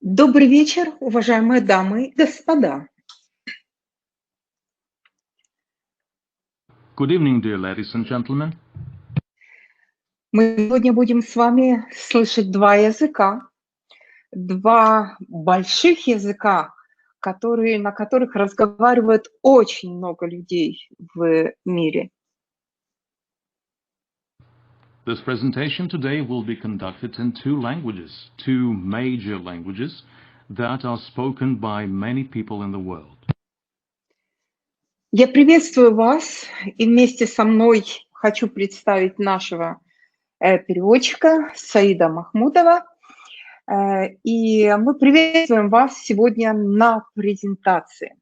Добрый вечер, уважаемые дамы и господа. Good evening, dear ladies and gentlemen. Мы сегодня будем с вами слышать два языка, два больших языка, на которых разговаривает очень много людей в мире. This presentation today will be conducted in two languages, two major languages that are spoken by many people in the world. Я приветствую вас и вместе со мной хочу представить нашего переводчика Саида Махмудова. И мы приветствуем вас сегодня на презентации.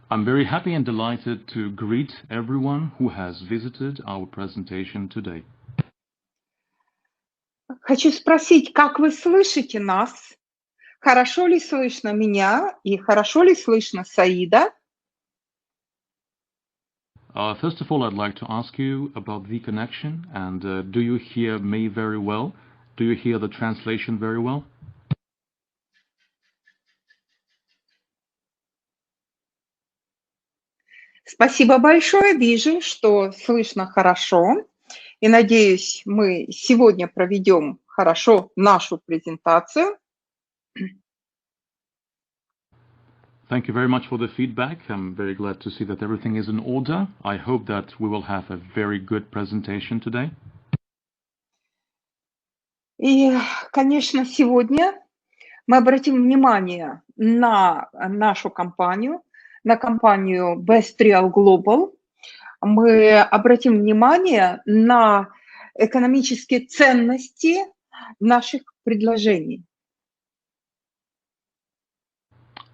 I'm very happy and delighted to greet everyone who has visited our presentation today. Хочу спросить, как вы слышите нас? Хорошо ли слышно меня и хорошо ли слышно Саида? First of all, I'd like to ask you about the connection and do you hear me very well? Do you hear the translation very well? Спасибо большое. Вижу, что слышно хорошо. И надеюсь, мы сегодня проведем хорошо нашу презентацию. Thank you very much for the feedback. I'm very glad to see that everything is in order. I hope that we will have a very good presentation today. И, конечно, сегодня мы обратим внимание на нашу компанию, на компанию Best Real Global. Мы обратим внимание на экономические ценности наших предложений.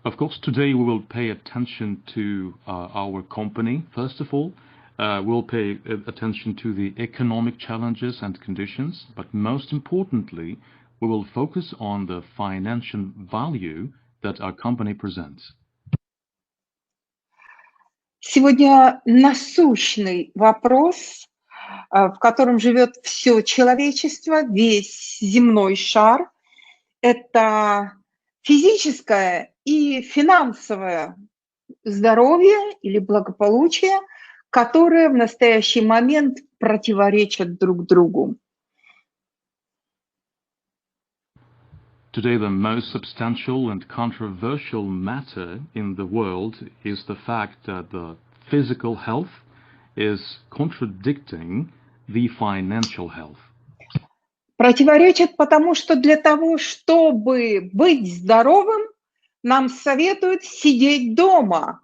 Of course, today we will pay attention to our company. First of all, we'll pay attention to the economic challenges and conditions, but most importantly, we will focus on the financial value that our company presents. Сегодня насущный вопрос, в котором живет все человечество, весь земной шар, это физическое и финансовое здоровье или благополучие, которые в настоящий момент противоречат друг другу. Today, the most substantial and controversial matter in the world is the fact that the physical health is contradicting the financial health. Противоречат, потому что для того, чтобы быть здоровым, нам советуют сидеть дома,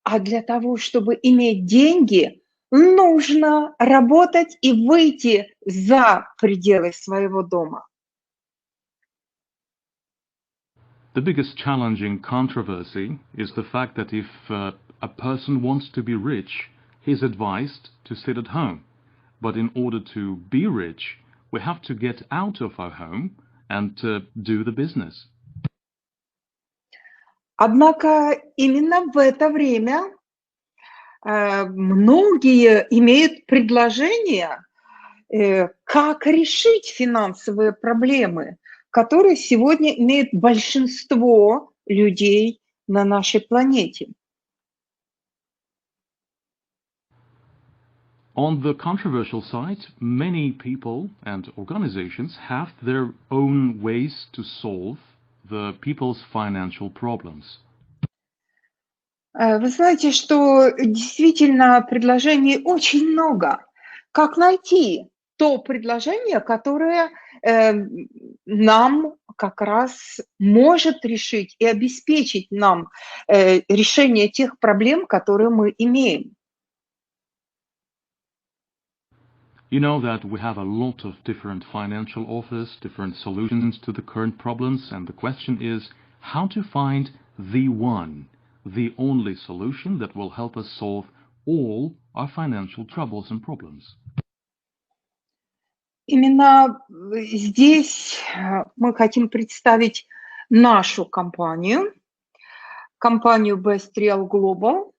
а для того, чтобы иметь деньги, нужно работать и выйти за пределы своего дома. The biggest challenging controversy is the fact that if a person wants to be rich, he is advised to sit at home. But in order to be rich, we have to get out of our home and do the business. Однако именно в это время многие имеют предложение, как решить финансовые проблемы, которые сегодня имеют большинство людей на нашей планете. On the controversial side, many people and organizations have their own ways to solve the people's financial problems. Вы знаете, что действительно предложений очень много. Как найти то предложение, которое нам как раз может решить и обеспечить нам решение тех проблем, которые мы имеем? You know that we have a lot of different financial offers, different solutions to the current problems, and the question is how to find the one, the only solution that will help us solve all our financial troubles and problems. Именно здесь мы хотим представить нашу компанию BRG Global,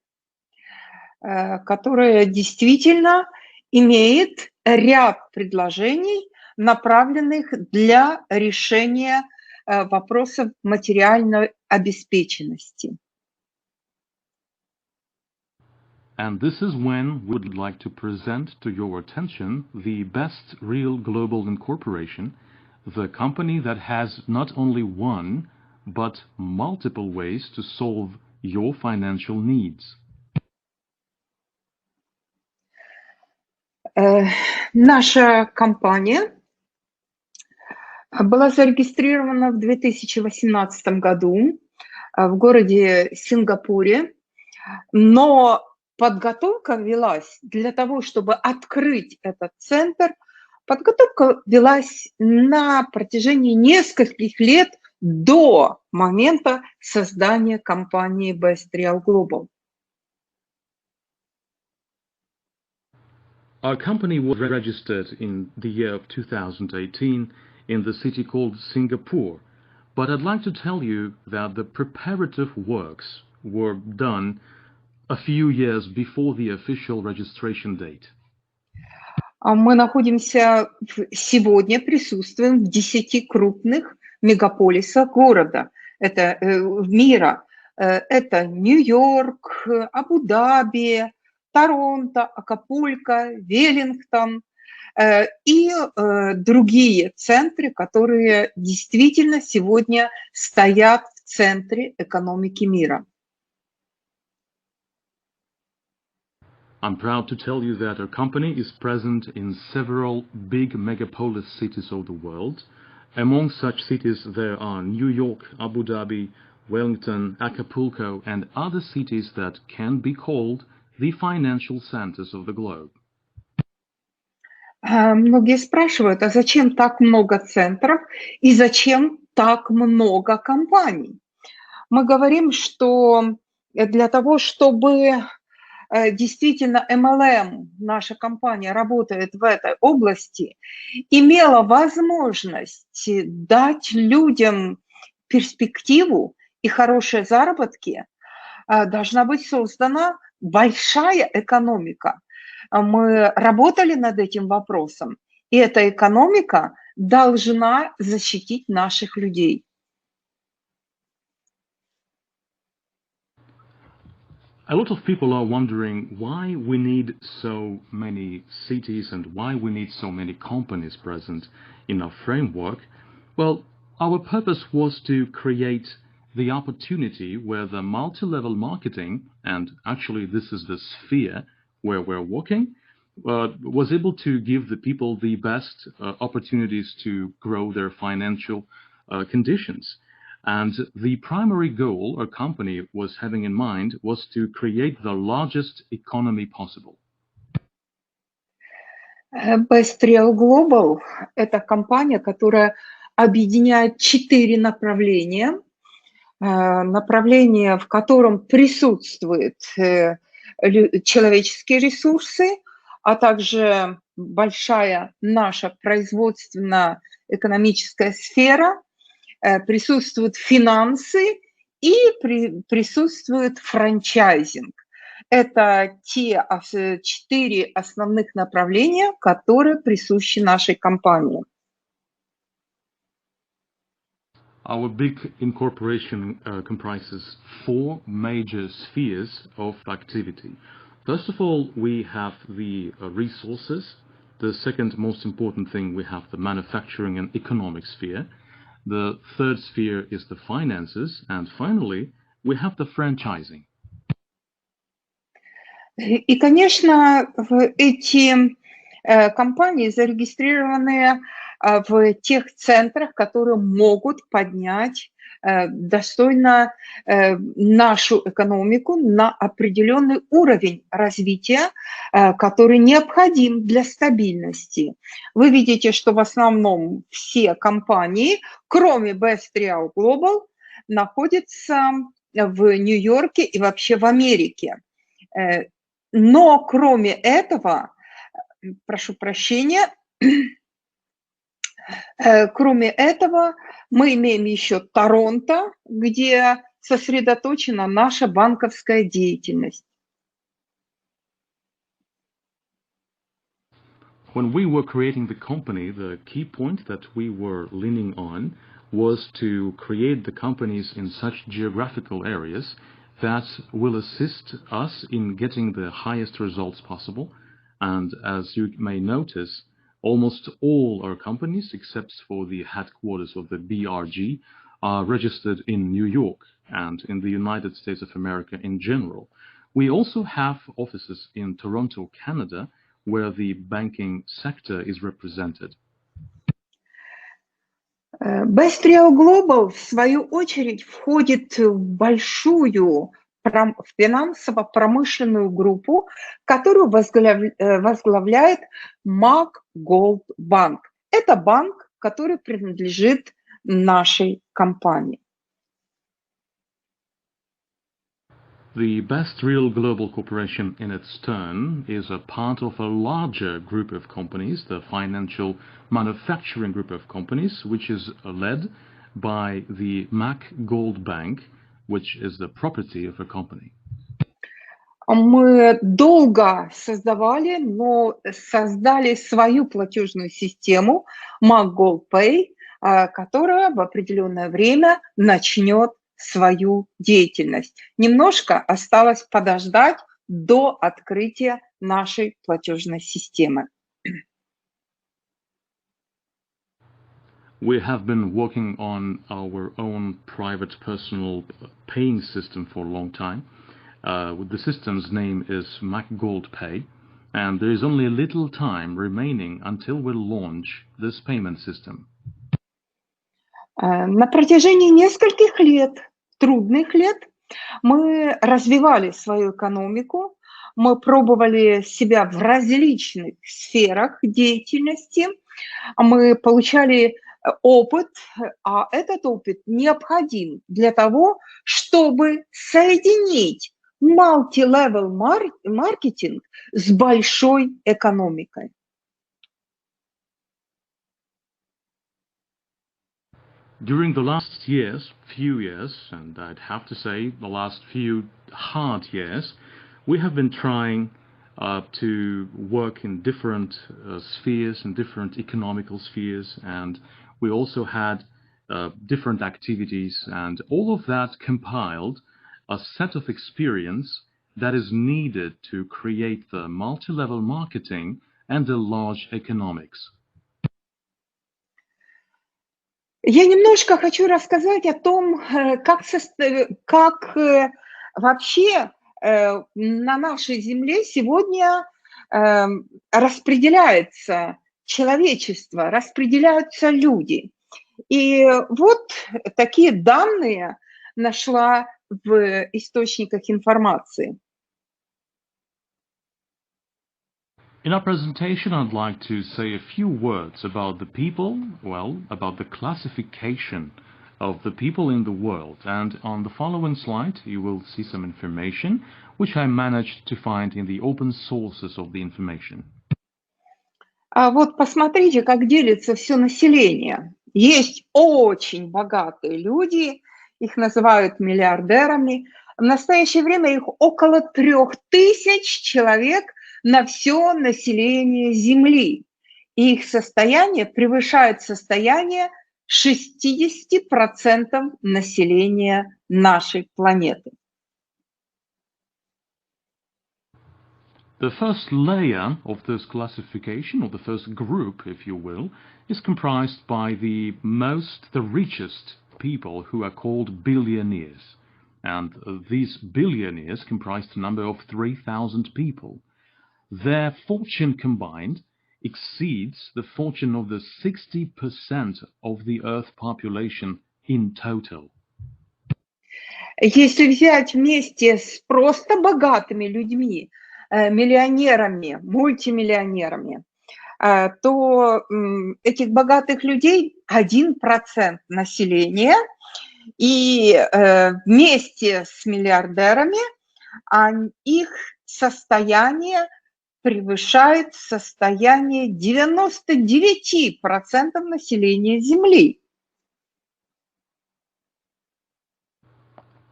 которая действительно имеет ряд предложений, направленных для решения вопросов материальной обеспеченности. And this is when we would like to present to your attention the best real global incorporation, the company that has not only one, but multiple ways to solve your financial needs. Наша компания была зарегистрирована в 2018 году в городе Сингапуре, но подготовка велась для того, чтобы открыть этот центр. Подготовка велась на протяжении нескольких лет до момента создания компании BRG Global. Our company was registered in the year of 2018 in the city called Singapore, but I'd like to tell you that the preparative works were done a few years before the official registration date. Мы находимся сегодня, присутствуем в 10 крупных мегаполисах города, мира. Это Нью-Йорк, Абу-Даби, Торонто, Акапулько, Веллингтон и другие центры, которые действительно сегодня стоят в центре экономики мира. I'm proud to tell you that our company is present in several big megapolis cities of the world. Among such cities there are New York, Abu Dhabi, Wellington, Acapulco and other cities that can be called the financial centers of the globe. Многие спрашивают, а зачем так много центров и зачем так много компаний? Мы говорим, что для того, чтобы действительно MLM, наша компания работает в этой области, имела возможность дать людям перспективу и хорошие заработки, должна быть создана большая экономика. Мы работали над этим вопросом, и эта экономика должна защитить наших людей. A lot of people are wondering why we need so many cities and why we need so many companies present in our framework. Well, our purpose was to create the opportunity where the multi-level marketing, and actually this is the sphere where we're working, was able to give the people the best opportunities to grow their financial conditions. And the primary goal our company was having in mind was to create the largest economy possible. Best Real Global – это компания, которая объединяет 4 направления. Направление, в котором присутствуют человеческие ресурсы, а также большая наша производственно-экономическая сфера, присутствуют финансы и присутствует франчайзинг. Это те 4 основных направления, которые присущи нашей компании. Our big incorporation comprises 4 major spheres of activity. First of all, we have the resources. The second most important thing, we have the manufacturing and economic sphere. The third sphere is the finances. And finally, we have the franchising. И, конечно, эти компании зарегистрированы в тех центрах, которые могут поднять достойно нашу экономику на определенный уровень развития, который необходим для стабильности. Вы видите, что в основном все компании, кроме Best Real Global, находятся в Нью-Йорке и вообще в Америке. Но кроме этого, прошу прощения, кроме этого, мы имеем еще Торонто, где сосредоточена наша банковская деятельность. When we were creating the company, the key point that we were leaning on was to create the companies in such geographical areas that will assist us in getting the highest results possible. And as you may notice, almost all our companies, except for the headquarters of the BRG, are registered in New York and in the United States of America in general. We also have offices in Toronto, Canada, where the banking sector is represented. Best Real Global, в свою очередь, входит в большую финансово-промышленную группу, которую возглавляет Gold Bank. Это банк, который принадлежит нашей компании. The Best Real Global Corporation, in its turn, is a part of a larger group of companies, the financial manufacturing group of companies, which is led by the Gold Bank, which is the property of a company. Мы долго создавали, но создали свою платежную систему Gold Pay, которая в определенное время начнет свою деятельность. Немножко осталось подождать до открытия нашей платежной системы. We have been working on our own private personal paying system for a long time. The system's name is Gold Pay, and there is only a little time remaining until we launch this payment system. На протяжении нескольких лет, трудных лет, мы развивали свою экономику, мы пробовали себя в различных сферах деятельности, мы получали опыт, а этот опыт необходим для того, чтобы соединить multi-level маркетинг с большой экономикой. During the last few years, and I'd have to say the last few hard years, we have been trying to work in different spheres, in different economical spheres, and we also had different activities, and all of that compiled a set of experience that is needed to create the multi-level marketing and the large economics. Я немножко хочу рассказать о том, как вообще на нашей Земле сегодня распределяется человечество, распределяются люди. И вот такие данные нашла в источниках информации. In our presentation, I'd like to say a few words about the people, well, about the classification of the people in the world. And on the following slide, you will see some information which I managed to find in the open sources of the information. А вот посмотрите, как делится все население. Есть очень богатые люди, их называют миллиардерами. В настоящее время их около 3000 человек на все население Земли. И их состояние превышает состояние 60% населения нашей планеты. The first layer of this classification, or the first group, if you will, is comprised by the richest people who are called billionaires. And these billionaires comprise the number of 3,000 people. Their fortune combined exceeds the fortune of the 60% of the Earth population in total. Если взять вместе с просто богатыми людьми, миллионерами, мультимиллионерами, то этих богатых людей 1% населения, и вместе с миллиардерами их состояние превышает состояние 99% населения Земли.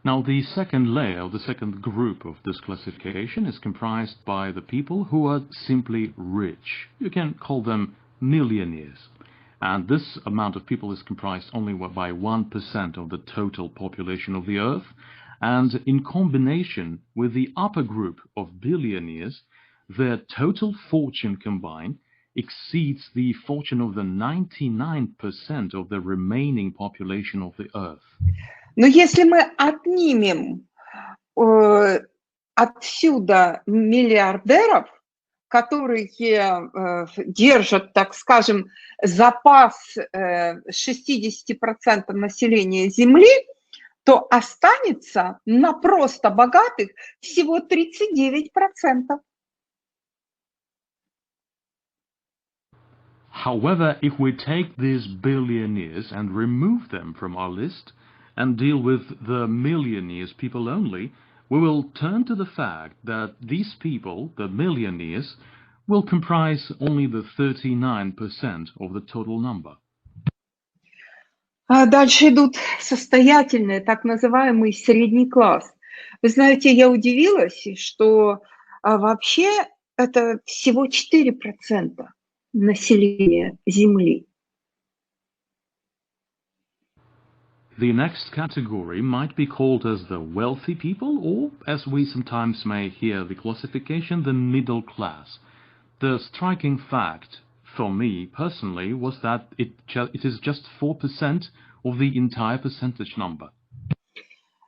Now, the second layer, the second group of this classification is comprised by the people who are simply rich. You can call them millionaires. And this amount of people is comprised only by 1% of the total population of the Earth. And in combination with the upper group of billionaires, their total fortune combined exceeds the fortune of the 99% of the remaining population of the Earth. Но если мы отнимем отсюда миллиардеров, которые держат, так скажем, запас 60% населения Земли, то останется на просто богатых всего 39%. However, if we take these billionaires and remove them from our list and deal with the millionaires people only, we will turn to the fact that these people, the millionaires, will comprise only the 39% of the total number. А дальше идут состоятельные, так называемый средний класс. Вы знаете, я удивилась, что вообще это всего 4% населения Земли. The next category might be called as the wealthy people, or, as we sometimes may hear the classification, the middle class. The striking fact, for me personally, was that it is just 4% of the entire percentage number.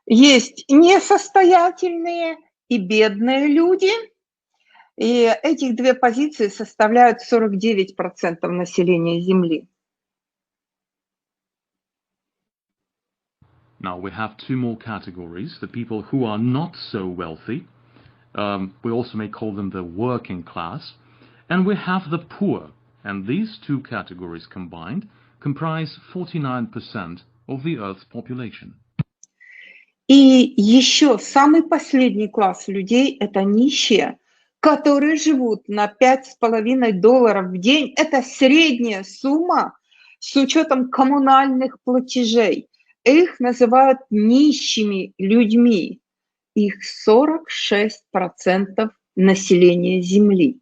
Есть несостоятельные и бедные люди, и этих две позиции составляют 49% населения Земли. Now we have two more categories, the people who are not so wealthy, we also may call them the working class, and we have the poor, and these two categories combined comprise 49% of the Earth's population. И еще самый последний класс людей – это нищие, которые живут на $5,5 в день. Это средняя сумма с учетом коммунальных платежей. Их называют нищими людьми. Их 46% населения Земли.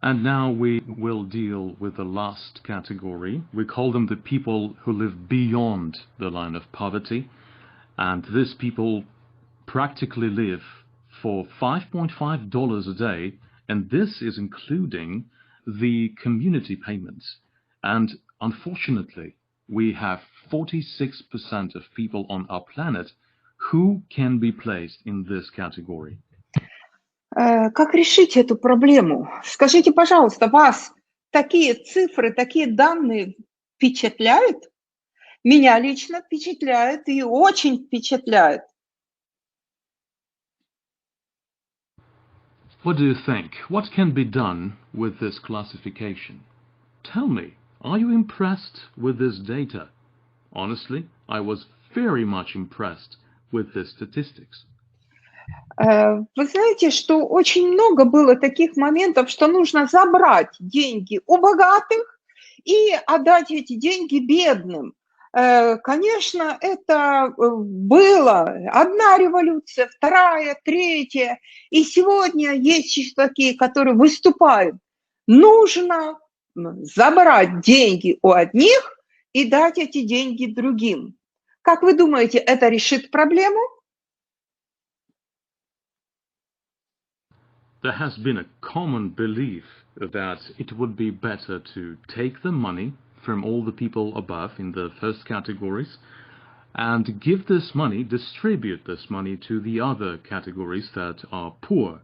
And now we will deal with the last category. We call them the people who live beyond the line of poverty. And these people practically live for $5.5 a day, and this is including the community payments. And unfortunately, we have 46% of people on our planet who can be placed in this category. Как решить эту проблему? Скажите, пожалуйста, вас такие цифры, такие данные впечатляют? Меня лично впечатляет и очень впечатляет. What do you think? What can be done with this classification? Tell me, are you impressed with this data? Honestly, I was very much impressed with the statistics. Вы знаете, что очень много было таких моментов, что нужно забрать деньги у богатых и отдать эти деньги бедным. Конечно, это было одна революция, вторая, третья, и сегодня есть еще такие, которые выступают. Нужно забрать деньги у одних и дать эти деньги другим. Как вы думаете, это решит проблему? There has been a common belief that it would be better to take the money from all the people above in the first categories and give this money, distribute this money to the other categories that are poor.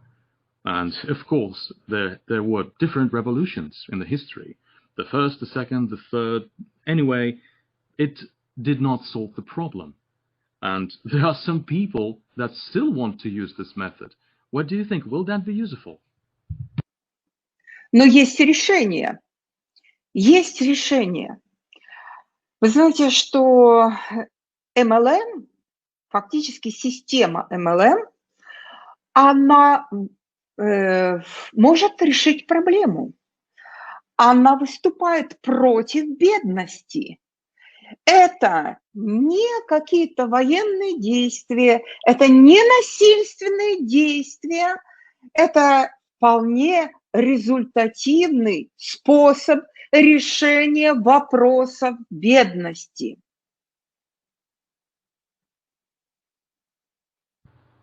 And of course, there were different revolutions in the history. The first, the second, the third. Anyway, it did not solve the problem. And there are some people that still want to use this method. What do you think? Will that be useful? Но есть решение. Есть решение. Вы знаете, что MLM, фактически система MLM, она может решить проблему. Она выступает против бедности. Это не какие-то военные действия, это не насильственные действия, это вполне результативный способ решения вопросов бедности.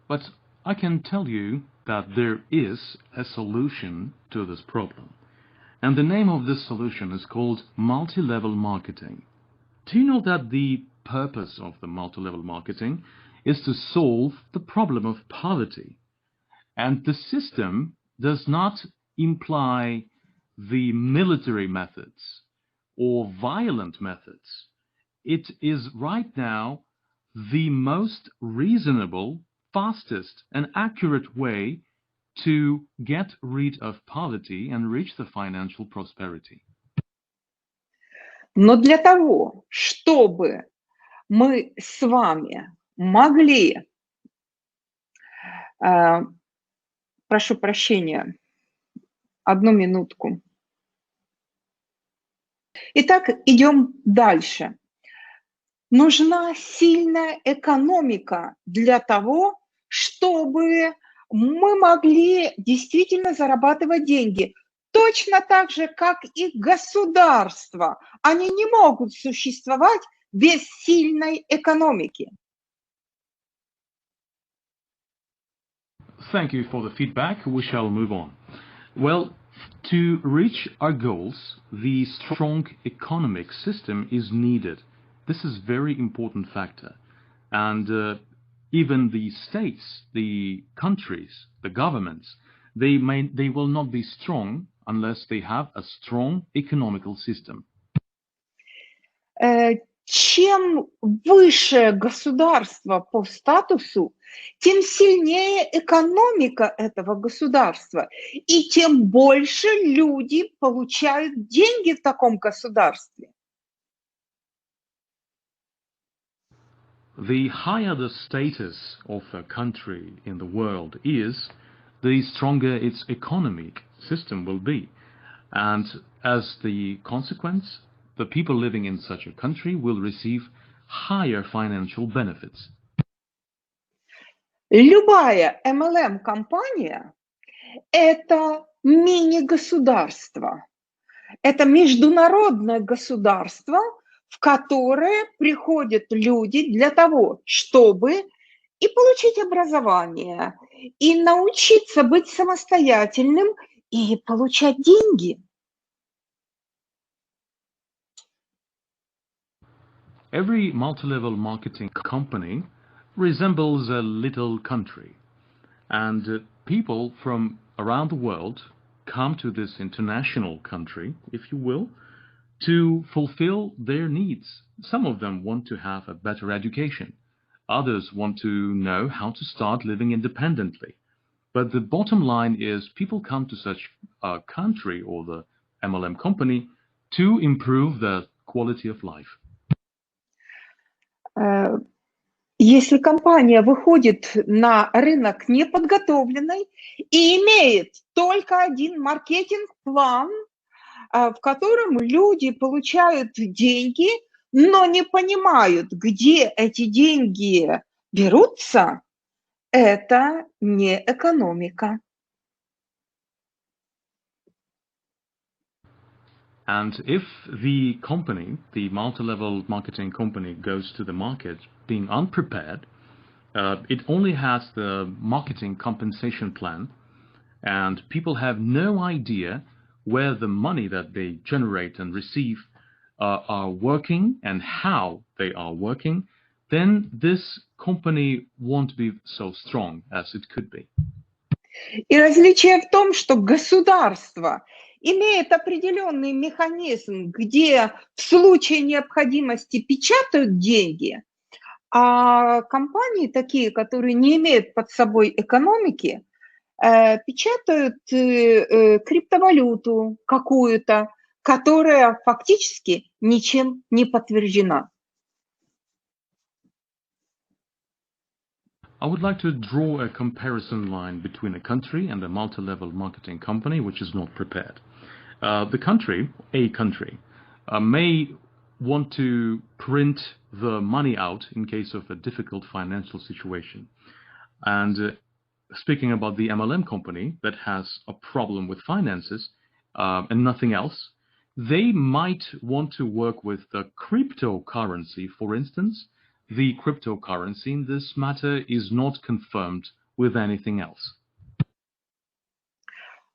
But I can tell you that there is a solution to this problem. And the name of this solution is called multi-level marketing. Do you know that the purpose of the multi-level marketing is to solve the problem of poverty? And the system does not imply the military methods or violent methods. It is right now the most reasonable, fastest and accurate way to get rid of poverty and reach the financial prosperity. Но для того, чтобы мы с вами могли, прошу прощения, одну минутку. Итак, идем дальше. Нужна сильная экономика для того, чтобы мы могли действительно зарабатывать деньги. Точно так же, как и государства. Они не могут существовать без сильной экономики. Thank you for the feedback. We shall move on. Well, to reach our goals, the strong economic system is needed. This is a very important factor. And even the states, the countries, the governments, they will not be strong unless they have a strong economical system. Чем выше государство по статусу, тем сильнее экономика этого государства, и тем больше люди получают деньги в таком государстве. The higher the status of a country in the world is, the stronger its economic system will be. And as the consequence, the people living in such a country will receive higher financial benefits. Любая MLM-компания – это мини-государство. Это международное государство, в которое приходят люди для того, чтобы и получить образование, и научиться быть самостоятельным, и получать деньги. Every multi-level marketing company resembles a little country, and people from around the world come to this international country, if you will, to fulfill their needs. Some of them want to have a better education. Others want to know how to start living independently. But the bottom line is people come to such a country or the MLM company to improve their quality of life. Если компания выходит на рынок неподготовленной и имеет только один маркетинг-план, в котором люди получают деньги, но не понимают, где эти деньги берутся, это не экономика. And if the company, the multi-level marketing company, goes to the market being unprepared, it only has the marketing compensation plan, and people have no idea where the money that they generate and receive are working and how they are working, then this company won't be so strong as it could be. И различие в том, что государство имеет определенный механизм, где в случае необходимости печатают деньги, а компании такие, которые не имеют под собой экономики, печатают криптовалюту какую-то, которая фактически ничем не подтверждена. I would like to draw a comparison line between a country and a multi-level marketing company which is not prepared. The country, may want to print the money out in case of a difficult financial situation. And speaking about the MLM company that has a problem with finances and nothing else, they might want to work with the cryptocurrency, for instance. The cryptocurrency in this matter is not confirmed with anything else.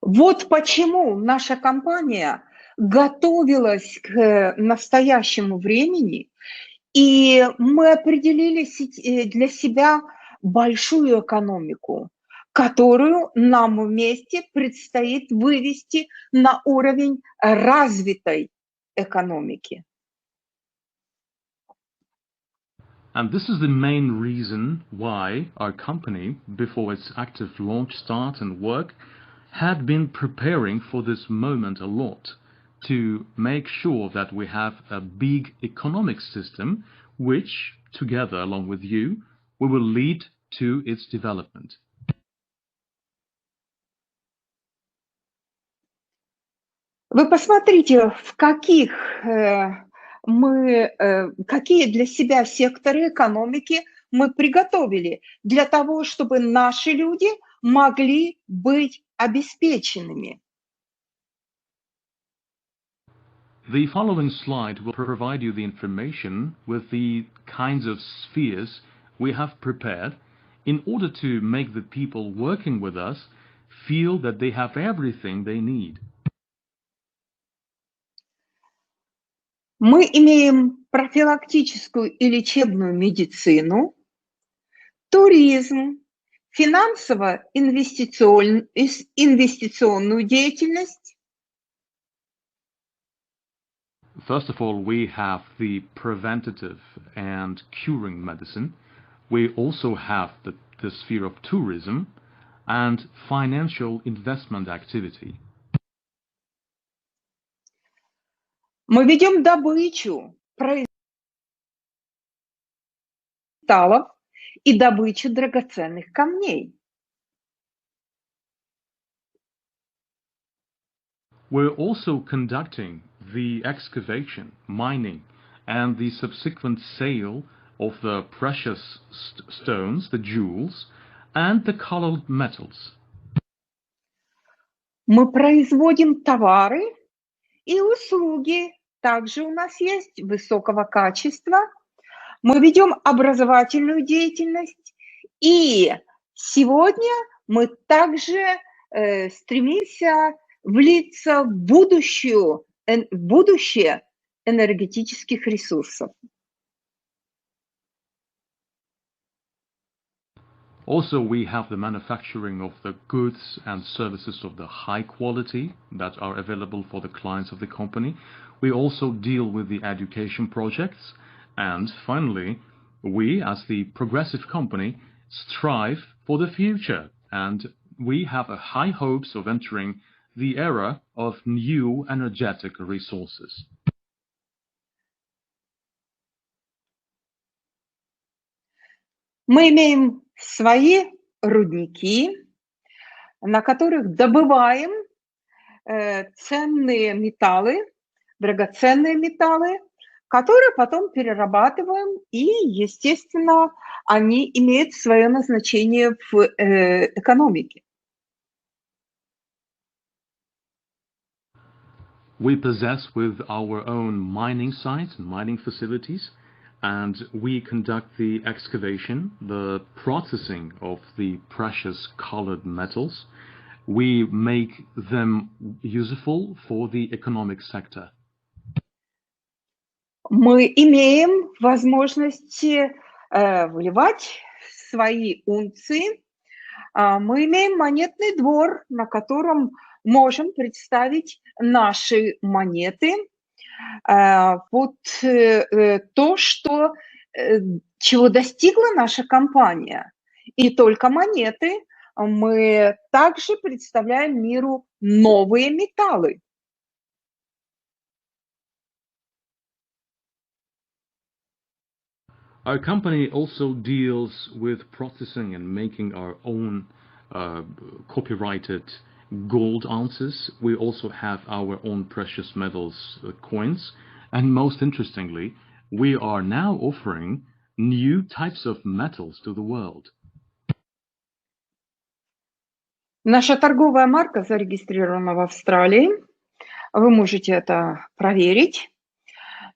Вот почему наша компания готовилась к настоящему времени, и мы определили для себя большую экономику, которую нам вместе предстоит вывести на уровень развитой экономики. And this is the main reason why our company, before its active launch start and work, had been preparing for this moment a lot to make sure that we have a big economic system which, together along with you, we will lead to its development. Вы посмотрите, в какие для себя секторы экономики мы приготовили для того, чтобы наши люди могли быть обеспеченными. The following slide will provide you the information with the kinds of spheres we have prepared in order to make the people working with us feel that they have everything they need. Мы имеем профилактическую и лечебную медицину, туризм, финансово-инвестиционную деятельность. First of all, we have the preventative and curing medicine. We also have the sphere of tourism and financial investment activity. Мы ведем добычу, металлов и добычу драгоценных камней. We're also conducting the excavation, mining, and the subsequent sale of the precious stones, the jewels, and the colored metals. Мы производим товары и услуги. Также у нас есть высокого качества. Мы ведем образовательную деятельность. И сегодня мы также стремимся влиться в будущее энергетических ресурсов. Also, we have the manufacturing of the goods and services of the high quality that are available for the clients of the company. We also deal with the education projects. And finally, we, as the progressive company, strive for the future. And we have a high hopes of entering the era of new energetic resources. Мы имеем свои рудники, на которых добываем ценные металлы, драгоценные металлы, которые потом перерабатываем, и, естественно, они имеют свое назначение в экономике. We possess with our own mining sites and mining facilities, and we conduct the excavation, the processing of the precious colored metals. We make them useful for the economic sector. Мы имеем возможность вливать свои унции. Мы имеем монетный двор, на котором можем представить наши монеты. Вот то, чего достигла наша компания. И только монеты. Мы также представляем миру новые металлы. Our company also deals with processing and making our own copyrighted gold ounces. We also have our own precious metals coins. And most interestingly, we are now offering new types of metals to the world. Наша торговая марка зарегистрирована в Австралии. Вы можете это проверить.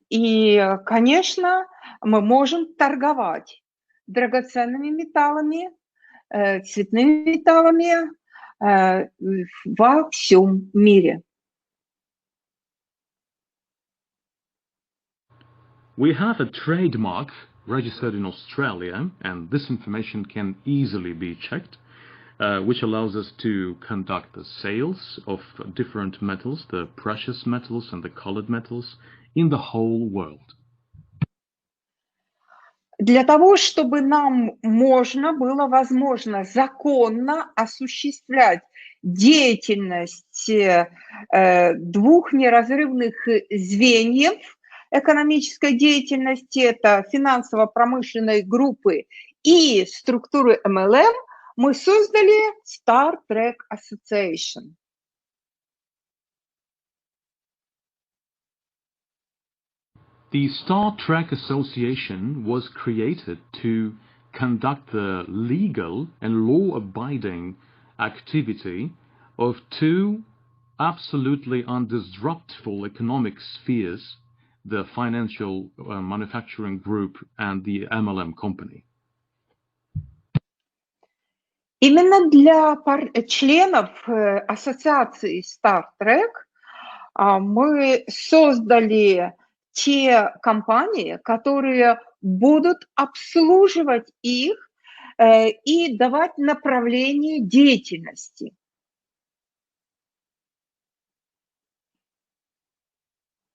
И, конечно, мы можем торговать драгоценными металлами, цветными металлами во всем мире. We have a trademark registered in Australia, and this information can easily be checked, which allows us to conduct the sales of different metals, the precious metals and the colored metals, in the whole world. Для того, чтобы нам было возможно законно осуществлять деятельность двух неразрывных звеньев экономической деятельности, это финансово-промышленной группы и структуры MLM, мы создали Star Trek Association. The Star Trek Association was created to conduct the legal and law-abiding activity of two absolutely undisruptful economic spheres, the financial manufacturing group and the MLM company. Именно для членов ассоциации Star Trek мы создали те компании, которые будут обслуживать их и давать направление деятельности.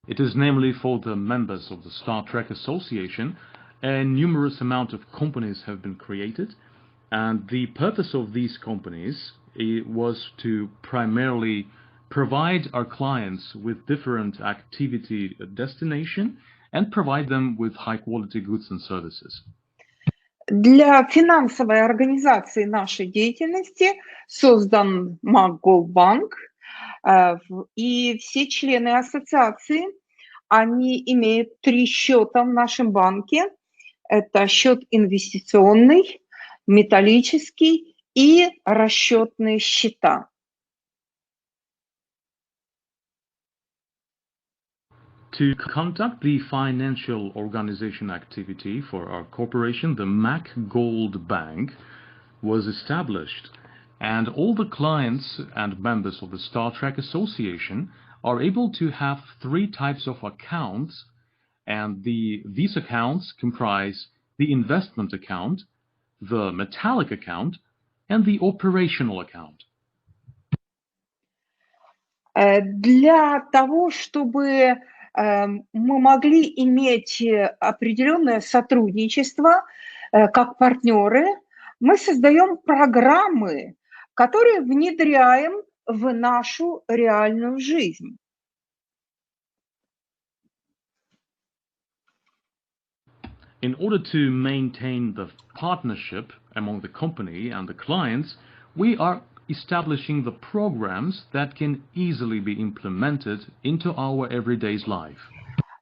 It is namely for the members of the Star Trek Association, a numerous amount of companies have been created, and the purpose of these companies was to primarily provide our clients with different activity destination and provide them with high quality goods and services. Для финансовой организации нашей деятельности создан Голбанк, и все члены ассоциации, они имеют 3 счета в нашем банке. Это счет инвестиционный, металлический и расчетные счета. To conduct the financial organization activity for our corporation, the Mac Gold Bank was established, and all the clients and members of the Star Trek Association are able to have 3 types of accounts, and these accounts comprise the investment account, the metallic account, and the operational account. Для того, чтобы мы могли иметь определенное сотрудничество как партнеры, мы создаем программы, которые внедряем в нашу реальную жизнь. In order to maintain the partnership among the company and the clients, we are establishing the programs that can easily be implemented into our everyday life.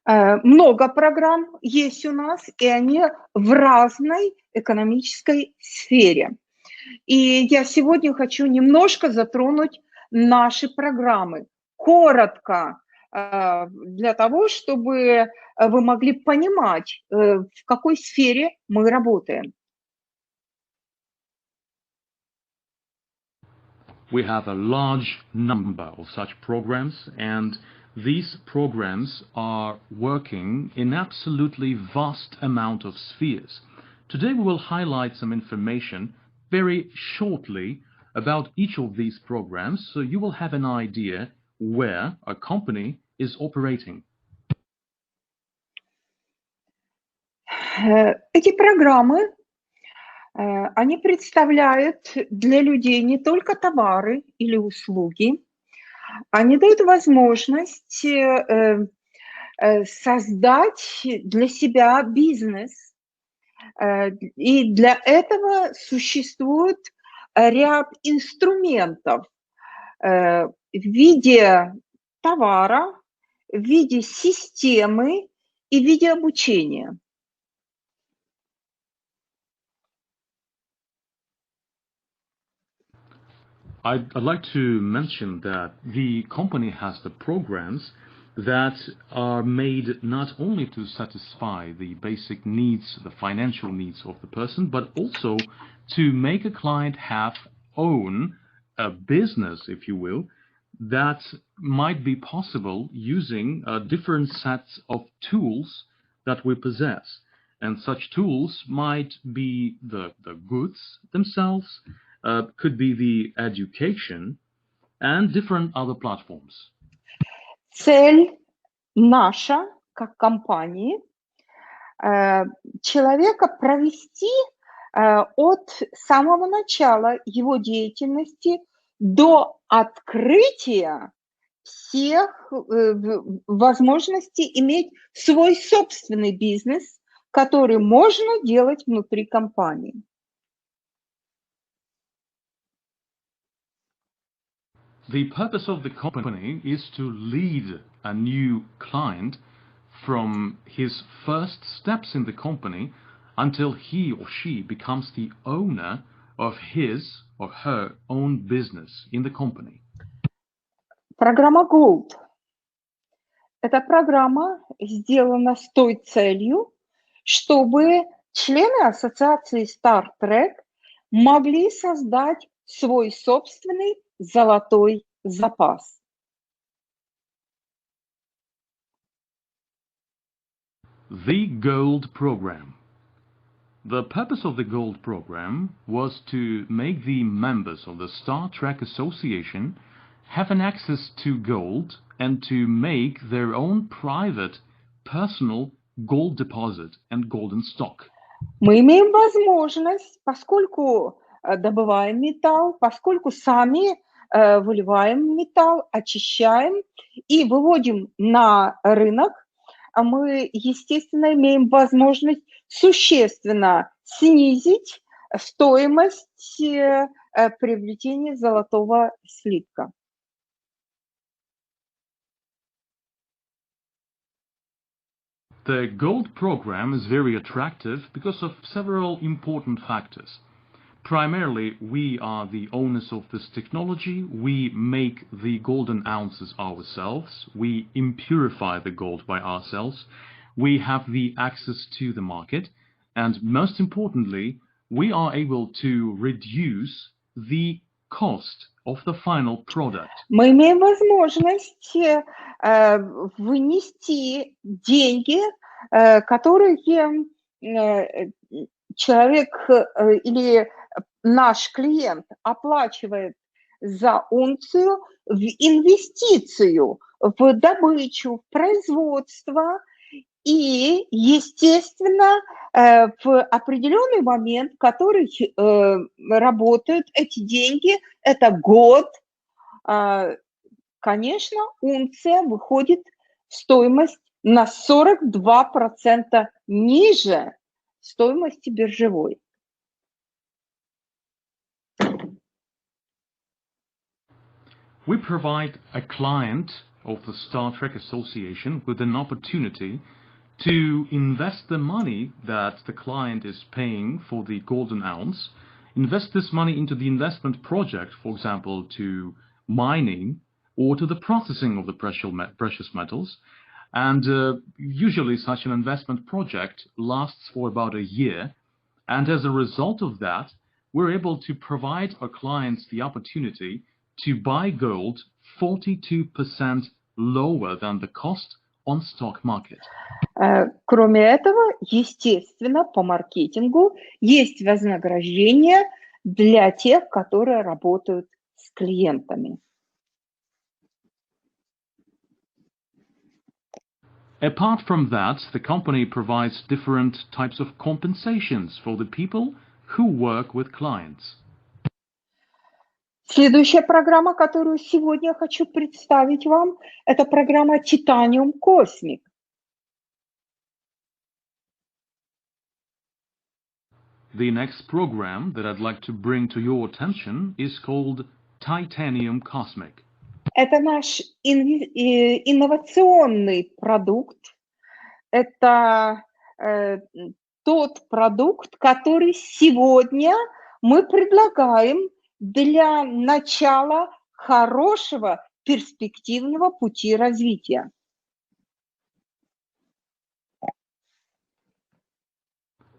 Много программ есть у нас, и они в разной экономической сфере. И я сегодня хочу немножко затронуть наши программы. Коротко, для того, чтобы вы могли понимать, в какой сфере мы работаем. We have a large number of such programs, and these programs are working in absolutely vast amount of spheres. Today we will highlight some information very shortly about each of these programs, so you will have an idea where a company is operating. Эти программы, они представляют для людей не только товары или услуги, они дают возможность создать для себя бизнес. И для этого существует ряд инструментов в виде товара, в виде системы и в виде обучения. I'd like to mention that the company has the programs that are made not only to satisfy the basic needs, the financial needs of the person, but also to make a client own a business, if you will, that might be possible using different sets of tools that we possess. And such tools might be the goods themselves, could be the education, and different other platforms. Цель наша, как компании, человека провести от самого начала его деятельности до открытия всех возможностей иметь свой собственный бизнес, который можно делать внутри компании. The purpose of the company is to lead a new client from his first steps in the company until he or she becomes the owner of his or her own business in the company. Программа Gold. Эта программа сделана с той целью, чтобы члены ассоциации Star Trek могли создать свой собственный золотой запас. The Gold Program. The purpose of the Gold Program was to make the members of the Star Trek Association have an access to gold and to make their own private, personal gold deposit and golden stock. Мы имеем возможность, поскольку добываем металл, поскольку сами выливаем металл, очищаем и выводим на рынок, мы, естественно, имеем возможность существенно снизить стоимость приобретения золотого слитка. The gold program is very attractive because of several important factors. Primarily, we are the owners of this technology. We make the golden ounces ourselves. We impurify the gold by ourselves. We have the access to the market. And most importantly, we are able to reduce the cost of the final product. Мы имеем возможность вынести деньги, которые человек или наш клиент оплачивает за унцию в инвестицию, в добычу, в производство. И, естественно, в определенный момент, который работают эти деньги, это год, конечно, унция выходит в стоимость на 42% ниже стоимости биржевой. We provide a client of the Star Trek Association with an opportunity to invest the money that the client is paying for the golden ounce, invest this money into the investment project, for example, to mining or to the processing of the precious metals. And usually such an investment project lasts for about a year. And as a result of that, we're able to provide our clients the opportunity to buy gold 42% lower than the cost on stock market. Кроме этого, естественно, по маркетингу есть вознаграждение для тех, которые работают с клиентами. Apart from that, the company provides different types of compensations for the people who work with clients. Следующая программа, которую сегодня я хочу представить вам, это программа Titanium Cosmic. The next program that I'd like to bring to your attention is called Titanium Cosmic. Это наш инновационный продукт. Это тот продукт, который сегодня мы предлагаем для начала хорошего перспективного пути развития.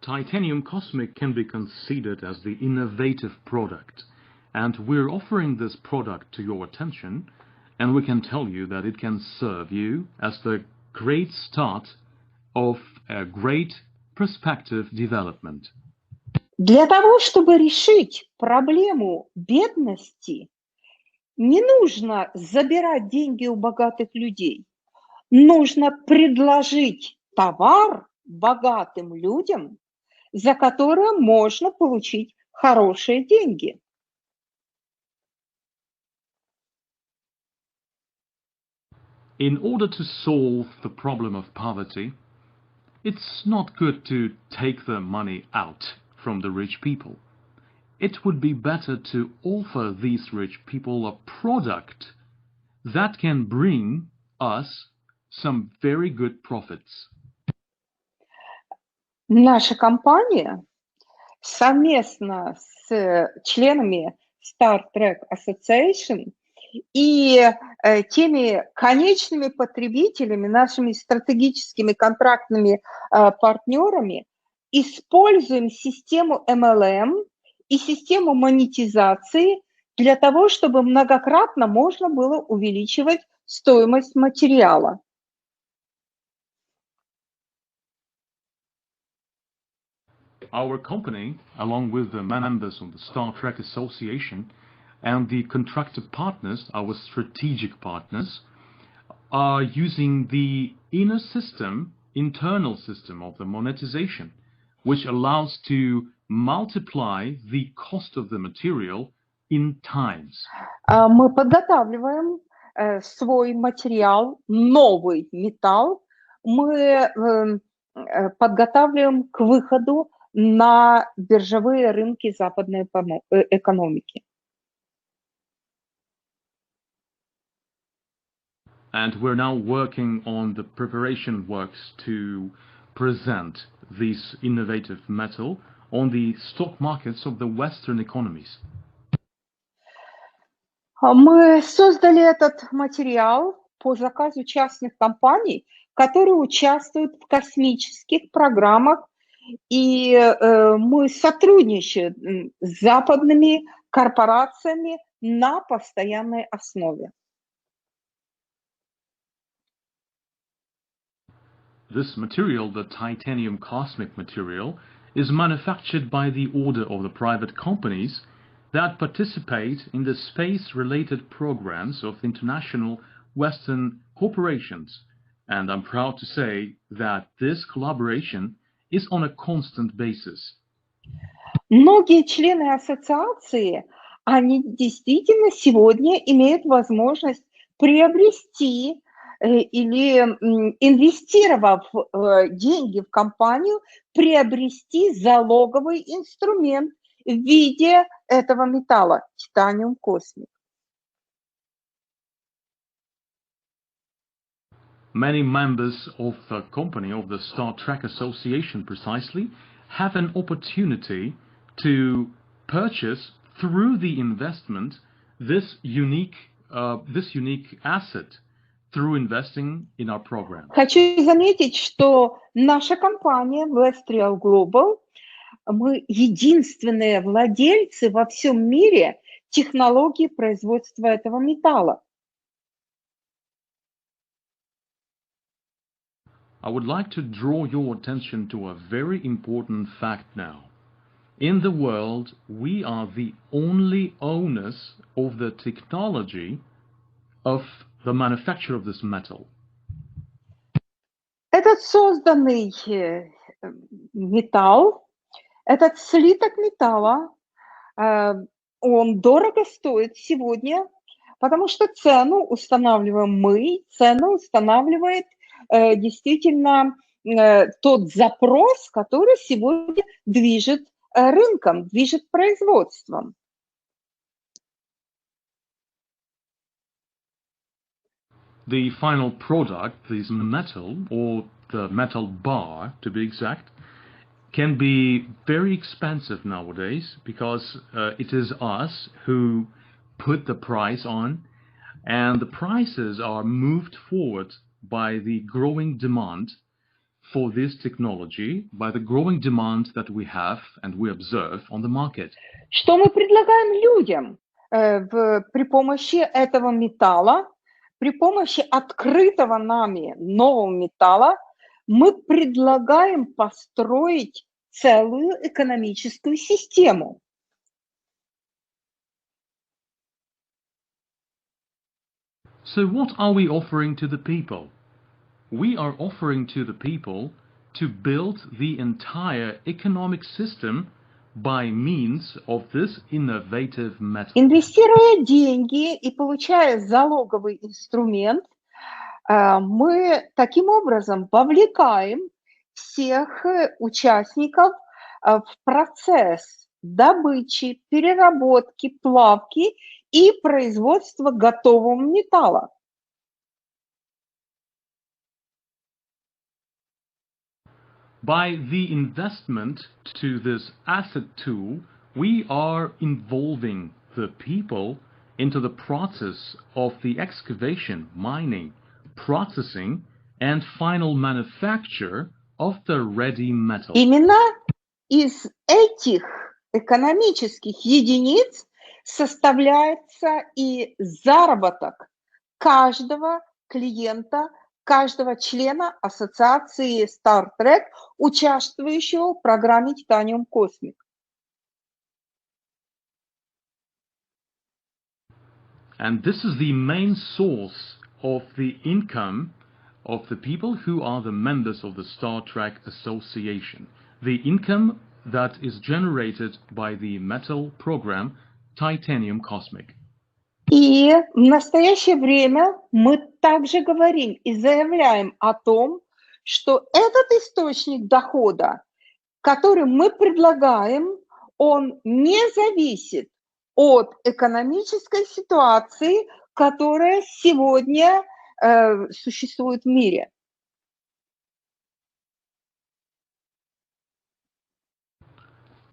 Titanium Cosmic can be considered as the innovative product, and we're offering this product to your attention, and we can tell you that it can serve you as the great start of a great prospective development. Для того, чтобы решить проблему бедности, не нужно забирать деньги у богатых людей. Нужно предложить товар богатым людям, за которые можно получить хорошие деньги. In order to solve the problem of poverty, it's not good to take the money out from the rich people. It would be better to offer these rich people a product that can bring us some very good profits. Наша компания совместно с членами Star Trek Association и теми конечными потребителями, нашими стратегическими контрактными партнерами используем систему MLM и систему монетизации для того, чтобы многократно можно было увеличивать стоимость материала. Our company, along with the members of the Star Trek Association and the contracted partners, our strategic partners, are using the internal system of the monetization, which allows to multiply the cost of the material in times. Мы подготавливаем свой материал, новый металл, мы подготавливаем к выходу на биржевые рынки западной экономики. And we're now working on the preparation works to present this innovative metal on the stock markets of the Western economies. Мы создали этот материал по заказу частных компаний, которые участвуют в космических программах, и мы сотрудничаем с западными корпорациями на постоянной основе. This material, the titanium cosmic material, is manufactured by the order of the private companies that participate in the space-related programs of international Western corporations. And I'm proud to say that this collaboration is on a constant basis. Многие члены ассоциации, они действительно сегодня имеют возможность приобрести или инвестировав деньги в компанию, приобрести залоговый инструмент в виде этого металла, титаниум космик. Many members of the company, of the Star Trek Association precisely, have an opportunity to purchase through the investment this unique asset through investing in our program. Хочу заметить, что наша компания Vestrial Global, мы единственные владельцы во всем мире технологии производства этого металла. I would like to draw your attention to a very important fact now. In the world, we are the only owners of the technology of the manufacture of this metal. Этот созданный металл, этот слиток металла, он дорого стоит сегодня, потому что цену устанавливаем мы, цену устанавливает действительно тот запрос, который сегодня движет рынком, движет производством. The final product, this metal, or the metal bar to be exact, can be very expensive nowadays because it is us who put the price on, and the prices are moved forward by the growing demand for this technology, by the growing demand that we have and we observe on the market. Что мы предлагаем людям при помощи этого металла? При помощи открытого нами нового металла мы предлагаем построить целую экономическую систему. So what are we offering to the people? We are offering to the people to build the entire economic system by means of this innovative metal. Инвестируя деньги и получая залоговый инструмент, мы таким образом вовлекаем всех участников в процесс добычи, переработки, плавки и производства готового металла. By the investment to this asset tool, we are involving the people into the process of the excavation, mining, processing, and final manufacture of the ready metal. Именно из этих экономических единиц составляется и заработок каждого клиента, каждого члена ассоциации Star Trek, участвующего в программе Titanium Cosmic. And this is the main source of the income of the people who are the members of the Star Trek Association. The income that is generated by the metal program Titanium Cosmic. И в настоящее время мы также говорим и заявляем о том, что этот источник дохода, который мы предлагаем, он не зависит от экономической ситуации, которая сегодня существует в мире.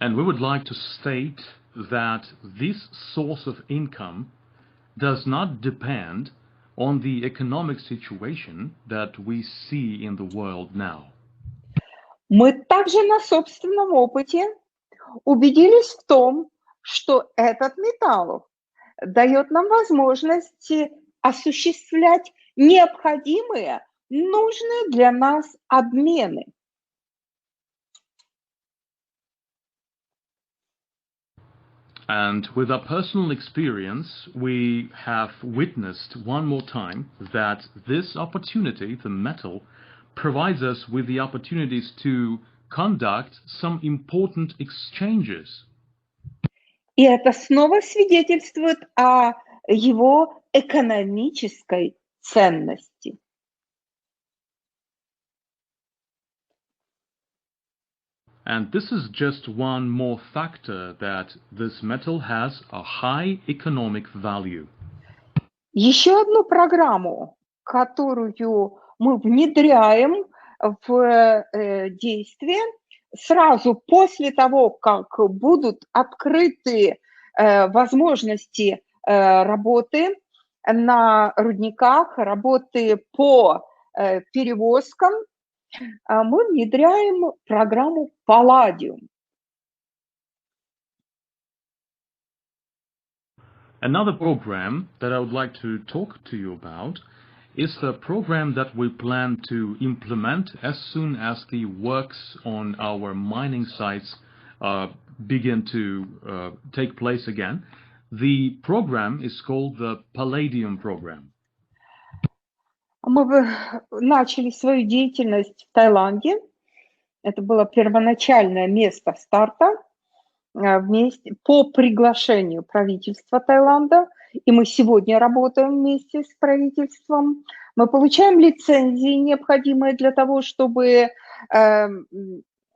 And we would like to state that this source of income does not depend on the economic situation that we see in the world now. Мы также на собственном опыте убедились в том, что этот металл дает нам возможность осуществлять необходимые, нужные для нас обмены. And with our personal experience, we have witnessed one more time that this opportunity, the metal, provides us with the opportunities to conduct some important exchanges. И это снова свидетельствует о его экономической ценности. And this is just one more factor that this metal has a high economic value. Еще одну программу, которую мы внедряем в действие сразу после того, как будут открыты возможности работы на рудниках, работы по перевозкам, мы внедряем программу Palladium. Another program that I would like to talk to you about is the program that we plan to implement as soon as the works on our mining sites begin to take place again. The program is called the Palladium program. Мы начали свою деятельность в Таиланде. Это было первоначальное место старта вместе по приглашению правительства Таиланда. И мы сегодня работаем вместе с правительством. Мы получаем лицензии, необходимые для того, чтобы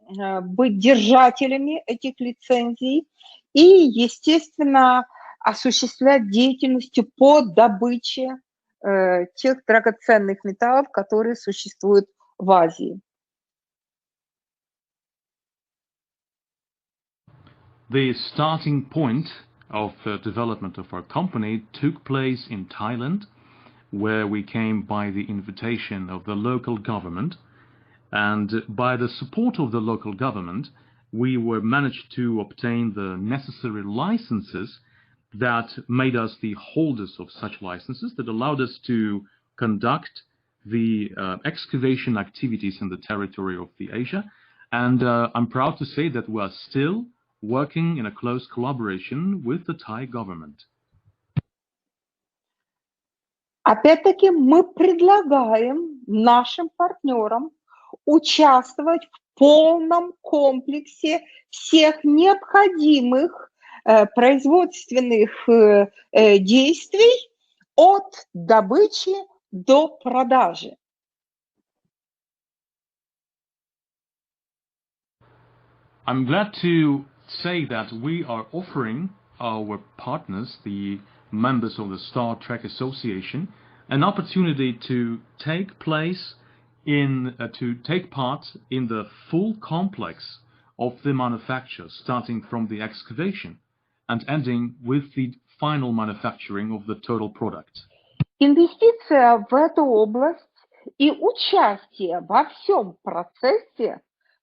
быть держателями этих лицензий и, естественно, осуществлять деятельность по добыче тех драгоценных металлов, которые существуют в Азии. The starting point of the development of our company took place in Thailand, where we came by the invitation of the local government, and by the support of the local government, we were managed to obtain the necessary licenses that made us the holders of such licenses, that allowed us to conduct the excavation activities in the territory of the Asia. And I'm proud to say that we are still working in a close collaboration with the Thai government. Опять-таки мы предлагаем нашим партнерам участвовать в полном комплексе всех необходимых производственных действий от добычи до продажи. I'm glad to say that we are offering our partners, the members of the Star Trek Association, an opportunity to take part in the full complex of the manufacture, starting from the excavation and ending with the final manufacturing of the total product. Инвестиция в эту область и участие во всем процессе,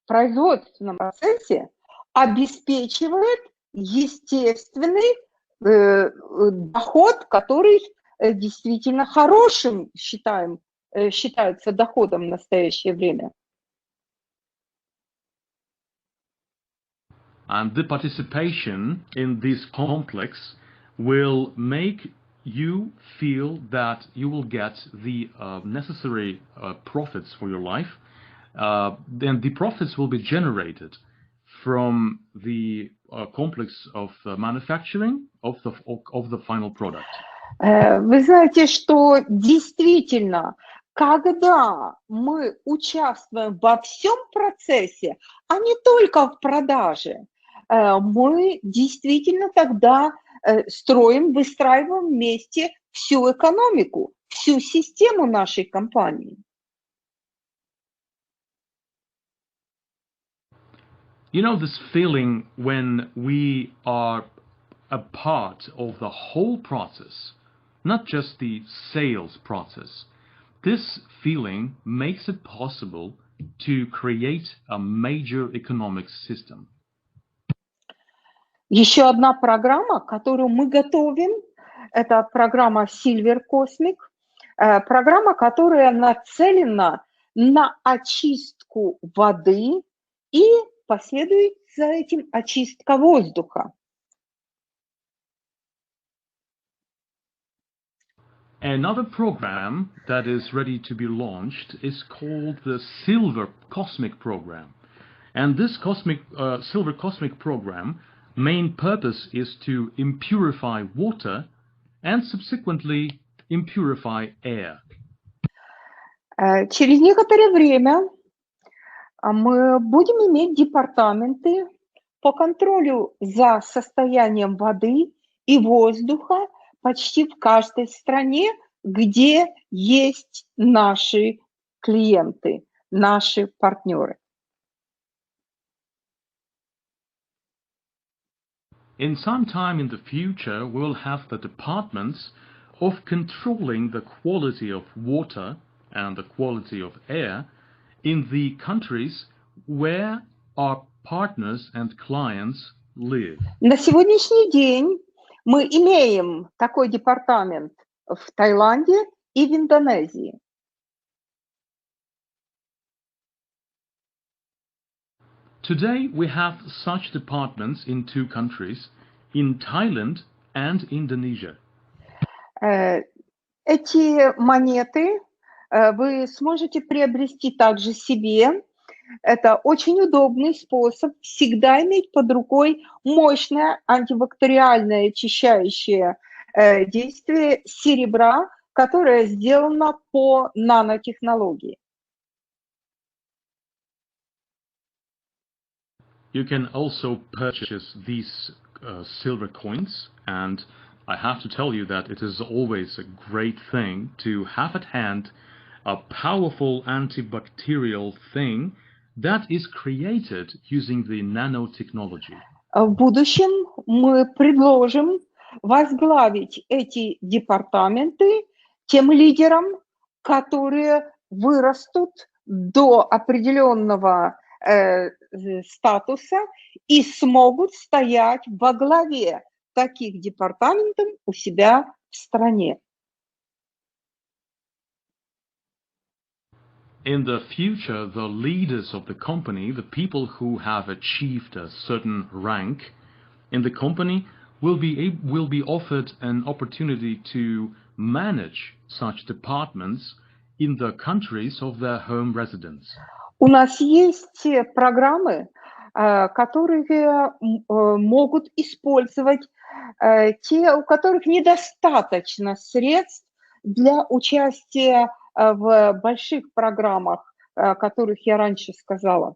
производственном процессе, обеспечивает естественный доход, который действительно хорошим считается доходом в настоящее время. And the participation in this complex will make you feel that you will get the necessary profits for your life. Then the profits will be generated from the complex of manufacturing of the final product. Вы знаете, что действительно когда мы участвуем во всем процессе, а не только в продаже, мы действительно тогда выстраиваем вместе всю экономику, всю систему нашей компании. You know this feeling when we are a part of the whole process, not just the sales process. This feeling makes it possible to create a major economic system. Еще одна программа, которую мы готовим, это программа Silver Cosmic, программа, которая нацелена на очистку воды и последует за этим очистка воздуха. Another program that is ready to be launched is called the Silver Cosmic Program. And this Silver Cosmic Program main purpose is to impurify water and subsequently impurify air. Через некоторое время мы будем иметь департаменты по контролю за состоянием воды и воздуха почти в каждой стране, где есть наши клиенты, наши партнеры. In some time in the future, we'll have the departments of controlling the quality of water and the quality of air in the countries where our partners and clients live. На сегодняшний день мы имеем такой департамент в Таиланде и в Индонезии. Today we have such departments in two countries, in Thailand and Indonesia. Эти монеты вы сможете приобрести также себе. Это очень удобный способ всегда иметь под рукой мощное антибактериальное очищающее действие серебра, которое сделано по нанотехнологии. You can also purchase these silver coins, and I have to tell you that it is always a great thing to have at hand a powerful antibacterial thing that is created using the nanotechnology. В будущем мы предложим возглавить эти департаменты тем лидерам, которые вырастут до определенного статуса и смогут стоять во главе таких департаментов у себя в стране. In the future, the leaders of the company, the people who have achieved a certain rank in the company, will be offered an opportunity to manage such departments in the countries of their home residence. У нас есть программы, которые могут использовать те, у которых недостаточно средств для участия в больших программах, о которых я раньше сказала.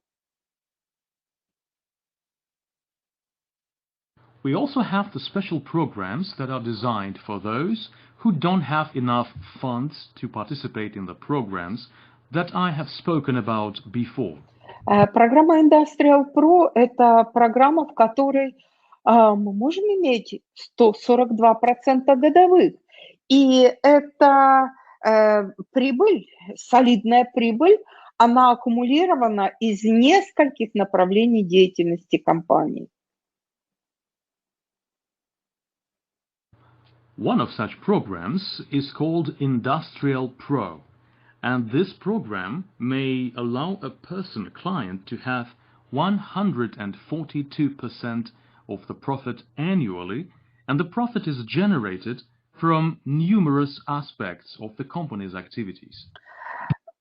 We also have the special programs that are designed for those who don't have enough funds to participate in the programs that I have spoken about before. Программа Industrial Pro – это программа, в которой мы можем иметь 142% годовых. И это прибыль, солидная прибыль, она аккумулирована из нескольких направлений деятельности компании. One of such programs is called Industrial Pro, and this program may allow a client to have 142% of the profit annually, and the profit is generated from numerous aspects of the company's activities.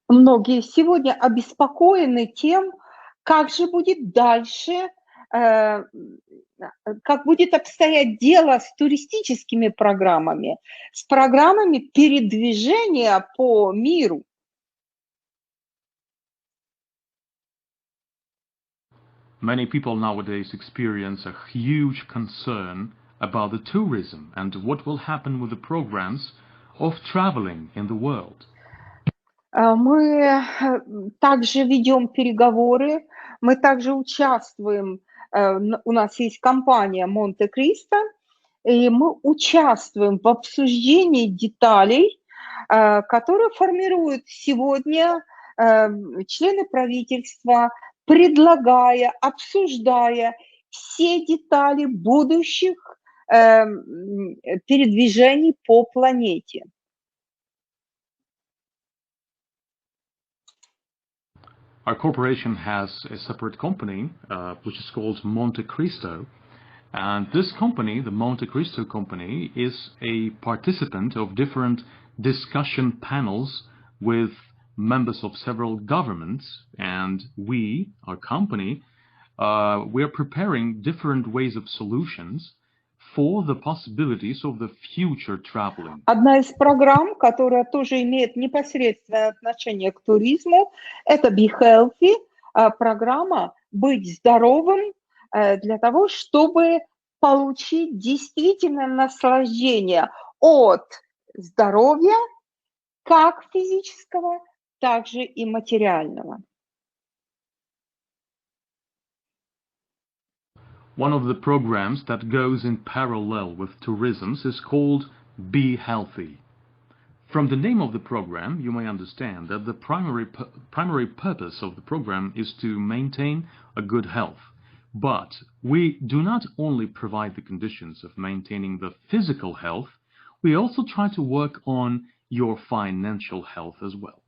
Многие сегодня обеспокоены тем, как же будет дальше, как будет обстоять дело с туристическими программами, с программами передвижения по миру. Many people nowadays experience a huge concern about the tourism and what will happen with the programs of traveling in the world. Мы также ведем переговоры, мы также участвуем, у нас есть компания Монте-Кристо, и мы участвуем в обсуждении деталей, которые формируют сегодня члены правительства, предлагая, обсуждая все детали будущих передвижений по планете. Our corporation has a separate company, which is called Monte Cristo. And this company, the Monte Cristo company, is a participant of different discussion panels with members of several governments. And we, our company, we are preparing different ways of solutions for the possibilities of the future traveling. Одна из программ, которая тоже имеет непосредственное отношение к туризму, это Be Healthy, программа «Быть здоровым» для того, чтобы получить действительно наслаждение от здоровья, как физического, так же и материального. One of the programs that goes in parallel with tourism is called Be Healthy. From the name of the program, you may understand that the primary purpose of the program is to maintain a good health. But we do not only provide the conditions of maintaining the physical health, we also try to work on your financial health as well.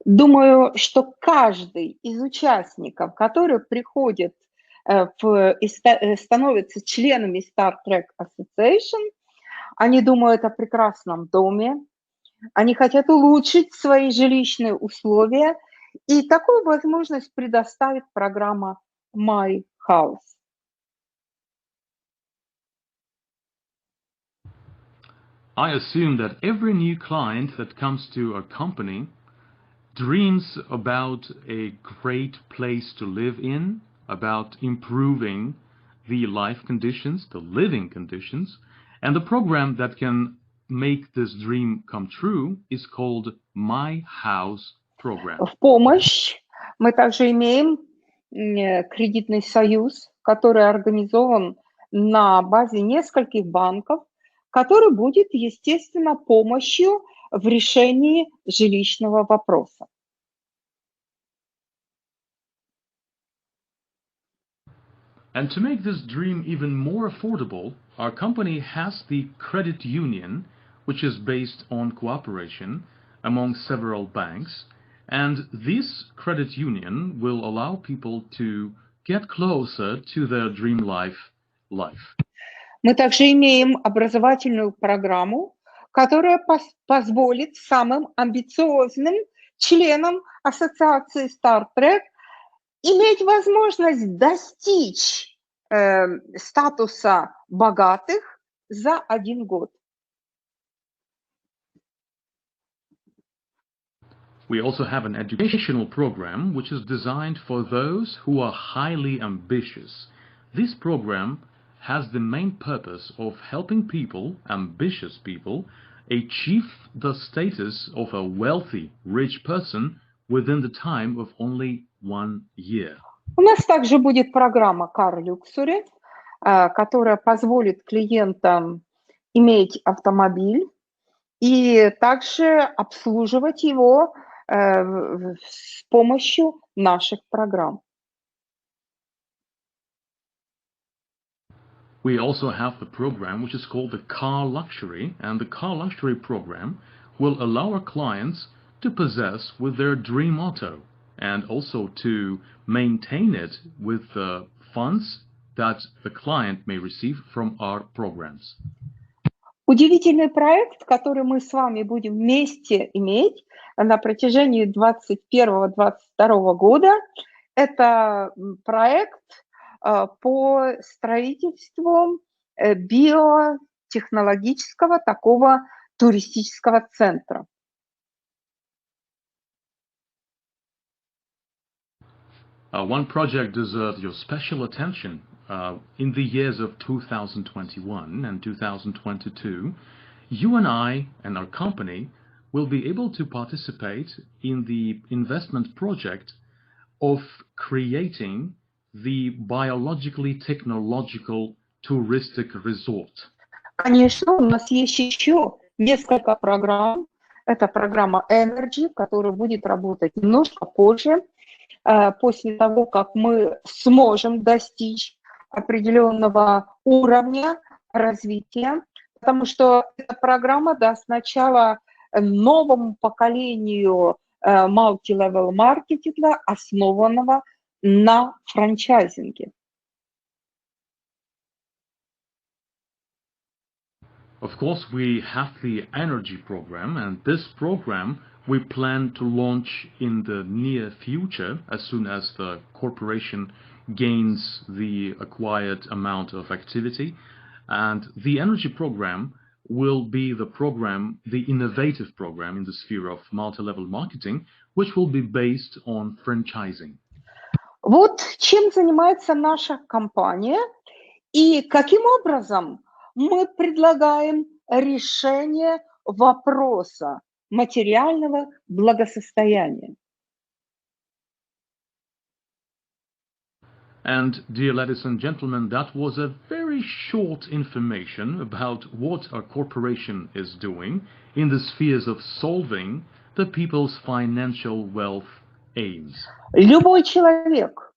Думаю, что каждый из участников, который приходит и становятся членами Star Trek Association, они думают о прекрасном доме, они хотят улучшить свои жилищные условия, и такую возможность предоставит программа My House. I assume that every new client that comes to our company dreams about a great place to live in, about improving the life conditions, the living conditions, and the program that can make this dream come true is called My House Program. В помощь мы также имеем кредитный союз, который организован на базе нескольких банков, который будет, естественно, помощью в решении жилищного вопроса. And to make this dream even more affordable, our company has the credit union, which is based on cooperation among several banks, and this credit union will allow people to get closer to their dream life. Мы также имеем образовательную программу, которая позволит самым амбициозным членам ассоциации Star Trek иметь возможность достичь статуса богатых за 1 год. We also have an educational program which is designed for those who are highly ambitious. This program has the main purpose of helping people, ambitious people, achieve the status of a wealthy, rich person within the time of only 1 year. У нас также будет программа Car Luxury, которая позволит клиентам иметь автомобиль и также обслуживать его с помощью наших программ. We also have the program which is called the Car Luxury, and the Car Luxury program will allow our clients to possess with their dream auto and also to maintain it with the funds that the client may receive from our programs. Удивительный проект, который мы с вами будем вместе иметь на протяжении 2021-2022 года, это проект по строительству биотехнологического такого туристического центра. One project deserves your special attention. In the years of 2021 and 2022, you and I and our company will be able to participate in the investment project of creating the biologically technological touristic resort. Конечно, у нас есть еще несколько программ. Это программа Energy, которая будет работать немножко позже, после того, как мы сможем достичь определенного уровня развития, потому что эта программа даст начало новому поколению multi-level маркетинга, основанного на франчайзинге. Of course, we have the energy program, and this program we plan to launch in the near future as soon as the corporation gains the acquired amount of activity. And the energy program will be the program, the innovative program in the sphere of multi-level marketing, which will be based on franchising. Вот чем занимается наша компания и каким образом мы предлагаем решение вопроса материального благосостояния. And dear ladies and gentlemen, that was a very short information about what our corporation is doing in the spheres of solving the people's financial wealth aims. Любой человек,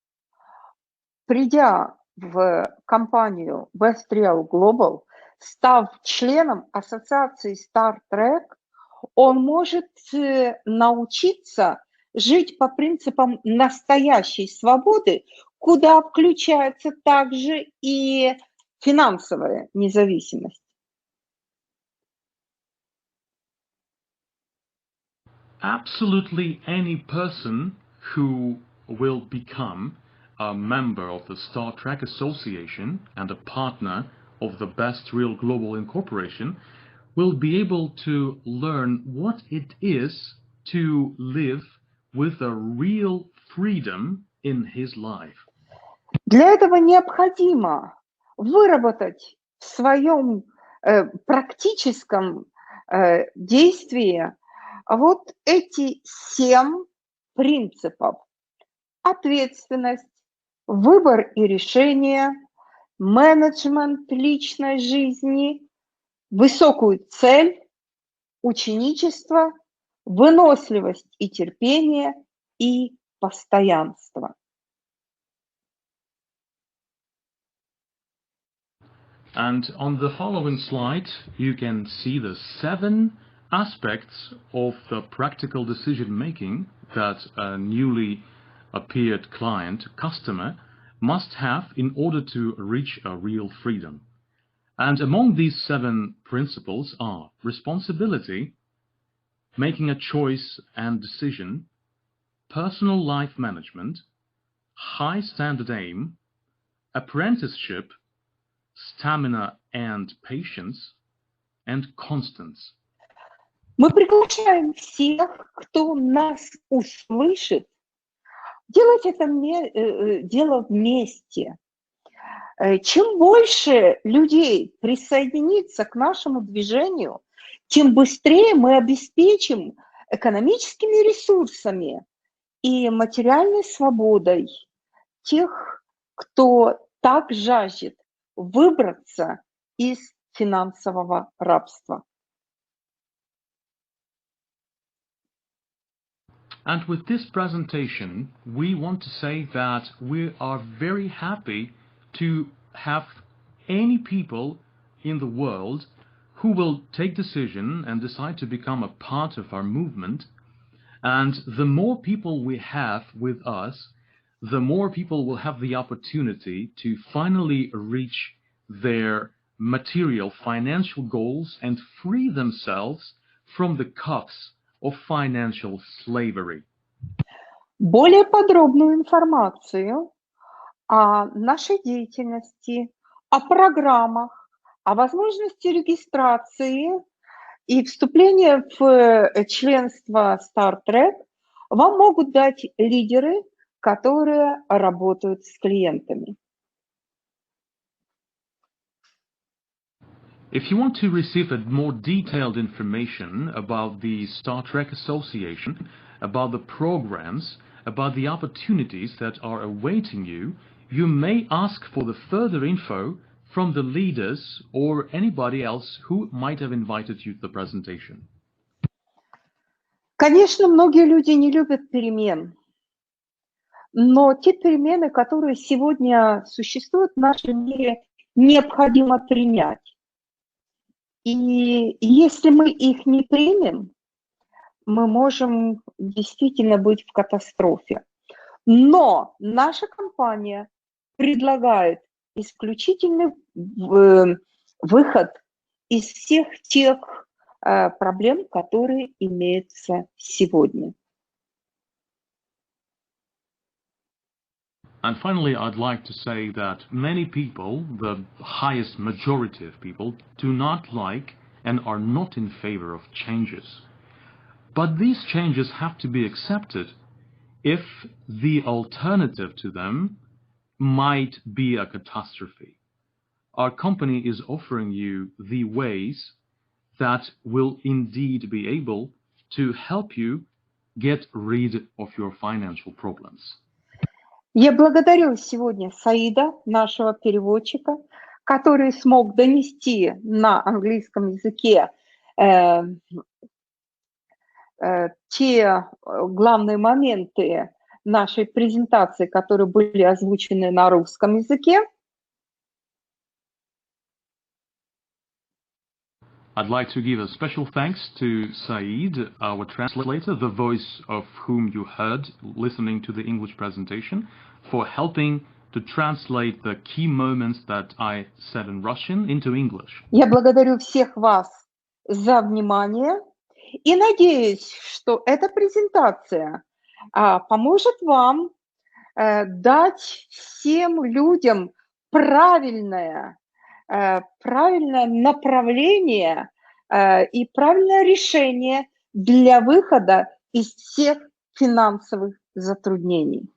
придя в компанию Best Real Global, став членом ассоциации Star Trek, он может научиться жить по принципам настоящей свободы, куда включается также и финансовая независимость. Absolutely any person who will become a member of the Star Trek Association and a partner of the Best Real Global Incorporation will be able to learn what it is to live with a real freedom in his life. Для этого необходимо выработать в своем практическом действии вот эти 7 принципов: ответственность, выбор и решение, менеджмент личной жизни, высокую цель, ученичество, выносливость и терпение и постоянство. And on the following slide, you can see the 7 aspects of the practical decision-making that a newly appeared customer must have in order to reach a real freedom. And among these 7 principles are responsibility, making a choice and decision, personal life management, high standard aim, apprenticeship, stamina and patience, and constance. Мы приглашаем всех, кто нас услышит, делать это дело вместе. Чем больше людей присоединится к нашему движению, тем быстрее мы обеспечим экономическими ресурсами и материальной свободой тех, кто так жаждет выбраться из финансового рабства. And with this presentation, we want to say that we are very happy to have any people in the world who will take decision and decide to become a part of our movement. And the more people we have with us, the more people will have the opportunity to finally reach their material financial goals and free themselves from the cuffs of financial slavery. Более подробную информацию о нашей деятельности, о программах, о возможности регистрации и вступления в членство Star Trek вам могут дать лидеры которые работают с клиентами. If you want to receive a more detailed information about the Star Trek Association, about the programs, about the opportunities that are awaiting you, you may ask for the further info from the leaders or anybody else who might have invited you to the presentation. Конечно, многие люди не любят перемен, но те перемены, которые сегодня существуют в нашем мире, необходимо принять. И если мы их не примем, мы можем действительно быть в катастрофе. Но наша компания предлагает исключительный выход из всех тех проблем, которые имеются сегодня. And finally, I'd like to say that many people, the highest majority of people, do not like and are not in favor of changes. But these changes have to be accepted if the alternative to them might be a catastrophe. Our company is offering you the ways that will indeed be able to help you get rid of your financial problems. Я благодарю сегодня Саида, нашего переводчика, который смог донести на английском языке те главные моменты нашей презентации, которые были озвучены на русском языке. I'd like to give a special thanks to Said, our translator, the voice of whom you heard listening to the English presentation, for helping to translate the key moments that I said in Russian into English. Я благодарю всех вас за внимание и надеюсь, что эта презентация поможет вам дать всем людям правильное направление и правильное решение для выхода из всех финансовых затруднений.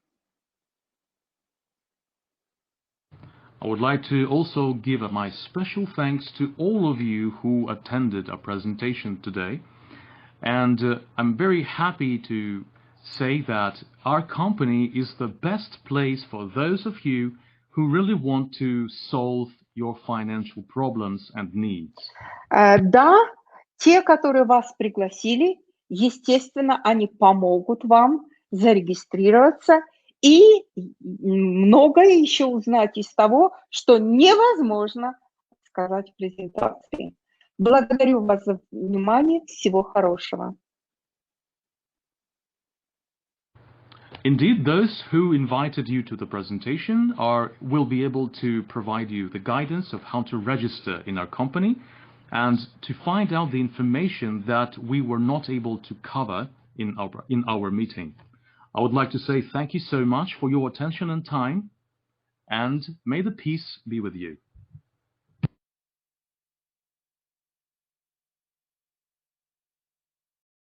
I would like to also give my special thanks to all of you who attended our presentation today. And I'm very happy to say that our company is the best place for those of you who really want to solve your financial problems and needs. Да, те, которые вас пригласили, естественно, они помогут вам зарегистрироваться и многое еще узнать из того, что невозможно сказать в презентации. Благодарю вас за внимание. Всего хорошего. Indeed, those who invited you to the presentation will be able to provide you the guidance of how to register in our company and to find out the information that we were not able to cover in our meeting. I would like to say thank you so much for your attention and time, and may the peace be with you.